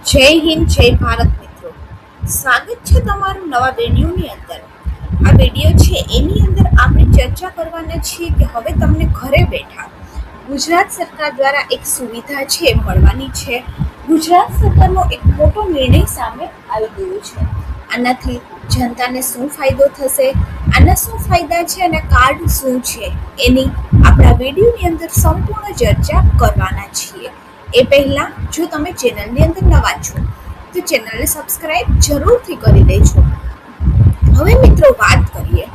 જય હિન્દ, જય ભારત મિત્રો. સ્વાગત છે તમારું નવા વિડીયોની અંદર. આ વિડીયો છે એની અંદર આપણે ચર્ચા કરવાના છીએ કે હવે તમને ઘરે બેઠા ગુજરાત સરકાર દ્વારા એક સુવિધા છે મળવાની છે. ગુજરાત સરકારનો એક મોટો નિર્ણય સામે આવી ગયો છે. આનાથી જનતાને શું ફાયદો થશે, આના શું ફાયદા છે અને કાર્ડ શું છે એની આપણા વિડીયોની અંદર સંપૂર્ણ ચર્ચા કરવાના છીએ. એ પહેલાં જો તમે ચેનલની અંદર નવા છો તો ચેનલને સબસ્ક્રાઇબ જરૂરથી કરી દેજો. હવે મિત્રો વાત કરીએ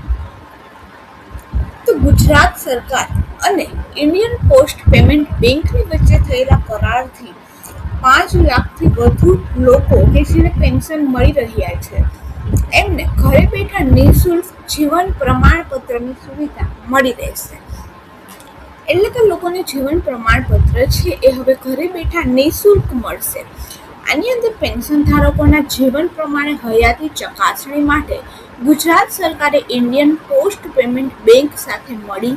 તો ગુજરાત સરકાર અને ઇન્ડિયન પોસ્ટ પેમેન્ટ બેંકની વચ્ચે થયેલા કરારથી 5 લાખથી વધુ લોકો કે જેને પેન્શન મળી રહ્યા છે એમને ઘરે બેઠા નિઃશુલ્ક જીવન પ્રમાણપત્રની સુવિધા મળી રહેશે. એટલે કે લોકોને જીવન પ્રમાણપત્ર છે એ હવે ઘરે બેઠા નિઃશુલ્ક મળશે. આની અંદર પેન્શન ધારકોના જીવન પ્રમાણે હયાતી ચકાસણી માટે ગુજરાત સરકારે ઇન્ડિયન પોસ્ટ પેમેન્ટ બેંક સાથે મળી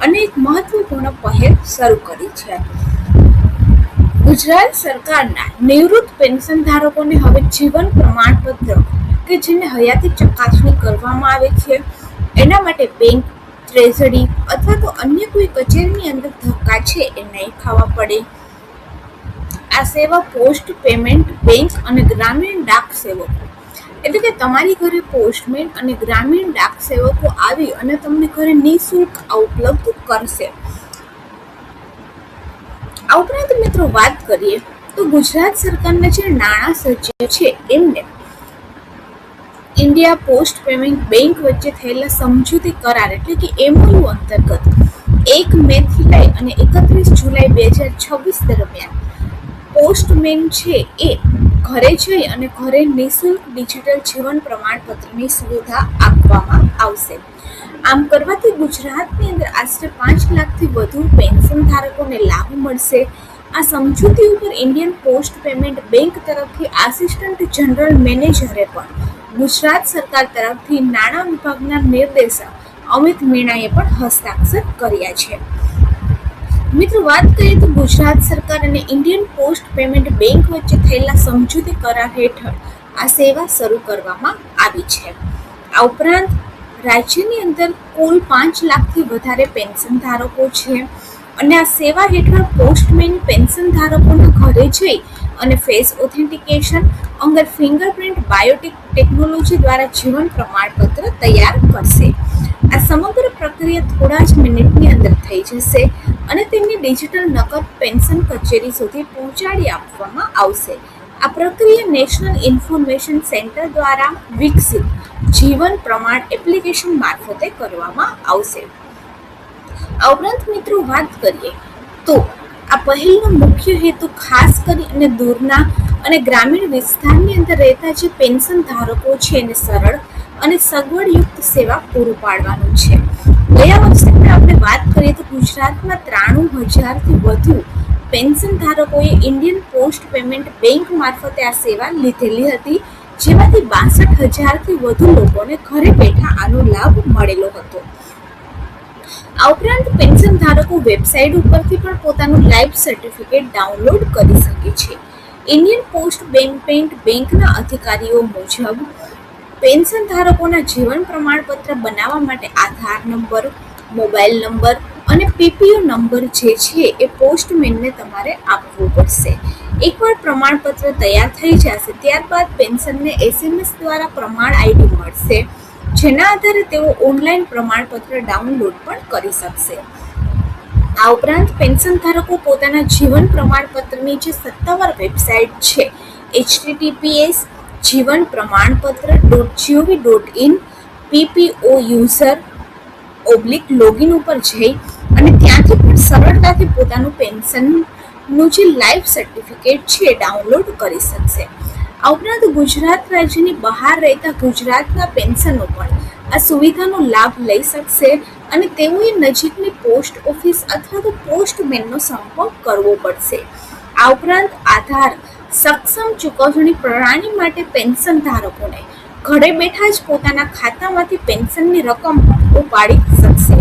અને એક મહત્વપૂર્ણ પહેલ શરૂ કરી છે. ગુજરાત સરકારના નિવૃત્ત પેન્શન ધારકોને હવે જીવન પ્રમાણપત્ર કે જેને હયાતી ચકાસણી કરવામાં આવે છે એના માટે બેંક, ટ્રેઝરી અથવા તો અન્ય કોઈ કચેરીની અંદર ધક્કા છે એ નહીં ખાવા પડે. આ સેવા પોસ્ટ પેમેન્ટ બેંક અને ગ્રામીણ ડાક સેવકો એટલે કે તમારી ઘરે પોસ્ટમેન અને ગ્રામીણ ડાક સેવકો આવી અને તમને ઘરે નિઃશુલ્ક ઉપલબ્ધ કરશે. આ ઉપરાંત મિત્રો વાત કરીએ તો ગુજરાત સરકારના જે નાણાં સચિવ છે એમને ઇન્ડિયા પોસ્ટ પેમેન્ટ બેંક વચ્ચે થયેલા સમજૂતી કરાર એટલે કે MOU અંતર્ગત 1 મેથી લઈ અને 31 જુલાઈ 2026 દરમિયાન પોસ્ટમેન છે એ ઘરે જઈ અને ઘરે નિઃશુલ્ક ડિજિટલ જીવન પ્રમાણપત્રની સુવિધા આપવામાં આવશે. આમ કરવાથી ગુજરાતની અંદર આશરે 5 લાખથી વધુ પેન્શન ધારકોને લાભ મળશે. આ સમજૂતી ઉપર ઇન્ડિયન પોસ્ટ પેમેન્ટ બેંક તરફથી આસિસ્ટન્ટ જનરલ મેનેજરે પણ ગુજરાત સરકાર તરફથી નાણાં વિભાગના નિર્દેશક અમિત મીણાએ પણ હસ્તાક્ષર કર્યા છે. મિત્રો વાત કરીએ તો ગુજરાત સરકાર અને ઇન્ડિયન પોસ્ટ પેમેન્ટ બેંક વચ્ચે થયેલા સમજૂતી કરાર હેઠળ આ સેવા શરૂ કરવામાં આવી છે. આ ઉપરાંત રાજ્યની અંદર કુલ 5 લાખથી વધારે પેન્શન ધારકો છે અને આ સેવા હેઠળ પોસ્ટમેન પેન્શન ધારકોના ઘરે જઈ અને ફેસ ઓથેન્ટિકેશન અંગર ફિંગરપ્રિન્ટ બાયોટિક ટેકનોલોજી દ્વારા જીવન પ્રમાણપત્ર તૈયાર કરશે. આ સમગ્ર પ્રક્રિયા થોડા જ મિનિટની અંદર થઈ જશે અને તેમની ડિજિટલ નકલ પેન્શન કચેરી સુધી પહોંચાડી આપવામાં આવશે. આ પ્રક્રિયા નેશનલ ઇન્ફોર્મેશન સેન્ટર દ્વારા વિકસિત જીવન પ્રમાણ એપ્લિકેશન મારફતે કરવામાં આવશે. આ ઉપરાંત મિત્રો વાત કરીએ તો આ પહેલનો મુખ્ય હેતુ ખાસ કરીને દૂરના અને ગ્રામીણ વિસ્તારની અંદર રહેતા જે પેન્શન ધારકો છે એને સરળ અને સગવડયુક્ત સેવા પૂરું પાડવાનું છે. ગયા વર્ષે આપણે વાત કરીએ તો ગુજરાતમાં 93,000થી વધુ પેન્શન ધારકોએ ઇન્ડિયન પોસ્ટ પેમેન્ટ બેંક મારફતે આ સેવા લીધેલી હતી, જેમાંથી 62,000થી વધુ લોકોને ઘરે બેઠા આનો લાભ મળેલો હતો. આ ઉપરાંત પેન્શન ધારકો વેબસાઇટ ઉપરથી પણ પોતાનું લાઈફ સર્ટિફિકેટ ડાઉનલોડ કરી શકે છે. ઇન્ડિયન પોસ્ટ પેમેન્ટ બેંકના અધિકારીઓ મુજબ પેન્શન ધારકોના જીવન પ્રમાણપત્ર બનાવવા માટે આધાર નંબર, મોબાઈલ નંબર અને PPO નંબર જે છે એ પોસ્ટમેનને તમારે આપવું પડશે. એકવાર પ્રમાણપત્ર તૈયાર થઈ જશે ત્યારબાદ પેન્શનને SMS દ્વારા પ્રમાણ ID મળશે, જેના આધારે તેઓ ઓનલાઈન પ્રમાણપત્ર ડાઉનલોડ પણ કરી શકશે. આ ઉપરાંત પેન્શન ધારકો પોતાના જીવન પ્રમાણપત્રની જે સત્તાવાર વેબસાઇટ છે https જીવન પ્રમાણપત્ર.gov.in PPO user/login ઉપર જઈ અને ત્યાંથી પણ સરળતાથી પોતાનું પેન્શનનું જે લાઈફ સર્ટિફિકેટ છે ડાઉનલોડ કરી શકશે. આ ઉપરાંત ગુજરાત રાજ્યની બહાર રહેતા ગુજરાતના પેન્શનો પણ આ સુવિધાનો લાભ લઈ શકશે અને તેઓએ નજીકની પોસ્ટ ઓફિસ અથવા તો પોસ્ટમેનનો સંપર્ક કરવો પડશે. આ ઉપરાંત આધાર સક્ષમ ચૂકવણી પ્રણાલી માટે પેન્શન ધારકોને ઘરે બેઠા જ પોતાના ખાતામાંથી પેન્શનની રકમ ઉપાડી શકશે.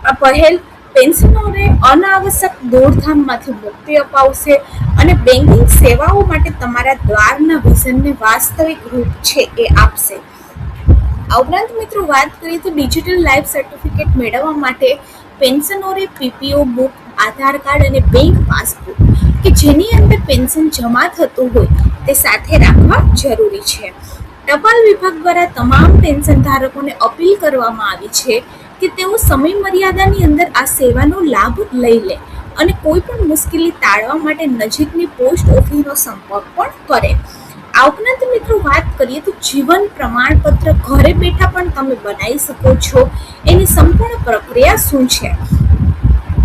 આ પહેલ પેન્શનરોને અનાવશ્યક દોડધામમાંથી મુક્તિ અપાવશે અને બેન્કિંગ સેવાઓ માટે તમારા દ્વારના વિઝનને વાસ્તવિક રૂપ છે એ આપશે. આ ઉપરાંત મિત્રો વાત કરીએ તો ડિજિટલ લાઈફ સર્ટિફિકેટ મેળવવા માટે પેન્શનરોએ પીપીઓ બુક, આધાર કાર્ડ અને બેંક પાસબુક કે જેની અંદર પેન્શન જમા થતું હોય તે સાથે રાખવા જરૂરી છે. ટપાલ વિભાગ દ્વારા તમામ પેન્શન ધારકોને અપીલ કરવામાં આવી છે કે તેઓ સમય મર્યાદાની અંદર આ સેવાનો લાભ લઈ લે અને કોઈ પણ મુશ્કેલી ટાળવા માટે નજીકની પોસ્ટ ઓફિસનો સંપર્ક પણ કરે. આ ઉપરાંત મિત્રો વાત કરીએ તો જીવન પ્રમાણપત્ર ઘરે બેઠા પણ તમે બનાવી શકો છો. એની સંપૂર્ણ પ્રક્રિયા શું છે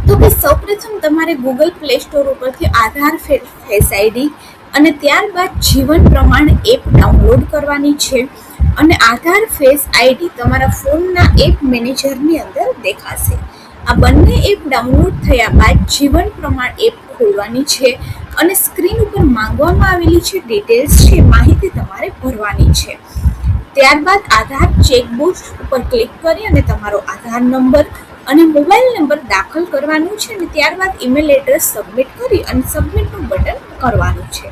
તો કે સૌપ્રથમ તમારે ગૂગલ પ્લે સ્ટોર ઉપરથી આધાર ફેસ આઈડી અને ત્યારબાદ જીવન પ્રમાણ એપ ડાઉનલોડ કરવાની છે અને આધાર ફેસ આઈડી તમારા ફોનના એપ મેનેજરની અંદર દેખાશે. આ બંને એપ ડાઉનલોડ થયા બાદ જીવન પ્રમાણ એપ ખોલવાની છે અને સ્ક્રીન ઉપર માંગવામાં આવેલી છે ડિટેલ્સ છે, માહિતી તમારે ભરવાની છે. ત્યારબાદ આધાર ચેકબોક્સ ઉપર ક્લિક કરી અને તમારો આધાર નંબર અને મોબાઈલ નંબર દાખલ કરવાનું છે અને ત્યારબાદ ઈમેલ એડ્રેસ સબમિટ કરી અને સબમિટનું બટન કરવાનું છે.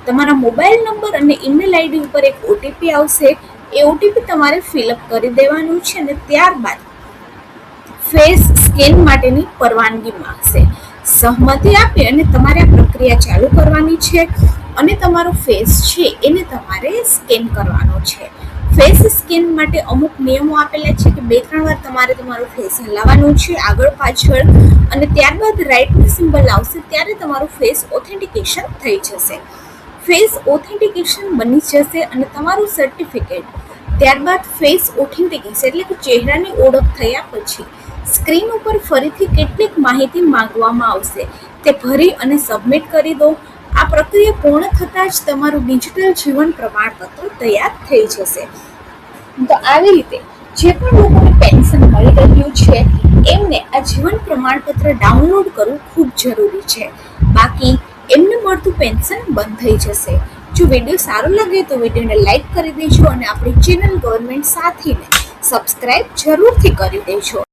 તમારા મોબાઈલ નંબર અને ઈમેલ આઈડી ઉપર એક ઓટીપી આવશે. એ ઓટીપી તમારે ફિલઅપ કરી દેવાનું છે અને ત્યારબાદ ફેસ સ્કેન માટેની પરવાનગી માંગશે. સહમતિ આપી અને તમારે આ પ્રક્રિયા ચાલુ કરવાની છે અને તમારો ફેસ છે એને તમારે સ્કેન કરવાનો છે. ફેસ સ્કેન માટે અમુક નિયમો આપેલા છે કે 2-3 વાર તમારે તમારો ફેસ હલાવવાનું છે આગળ પાછળ અને ત્યારબાદ રાઈટનું સિમ્બલ આવશે ત્યારે તમારું ફેસ ઓથેન્ટિકેશન થઈ જશે. ફેસ ઓથેન્ટિકેશન બની જશે અને તમારું સર્ટિફિકેટ ત્યારબાદ ફેસ ઓથેન્ટિકેશન એટલે કે ચહેરાની ઓળખ થયા પછી સ્ક્રીન ઉપર ફરીથી કેટલીક માહિતી માંગવામાં આવશે તે ભરી અને સબમિટ કરી દો. આ પ્રક્રિયા પૂર્ણ થતાં જ તમારું ડિજિટલ જીવન પ્રમાણપત્ર તૈયાર થઈ જશે. તો આવી રીતે જે પણ લોકોને પેન્શન મળી રહ્યું છે એમને આ જીવન પ્રમાણપત્ર ડાઉનલોડ કરવું ખૂબ જરૂરી છે. બાકી એમને મળતું પેન્શન બંધ થઈ જશે. જો વિડીયો સારો લાગે તો વિડીયોને લાઈક કરી દેજો અને આપણી ચેનલ ગવર્મેન્ટ સાથીને સબસ્ક્રાઈબ જરૂરથી કરી દેજો.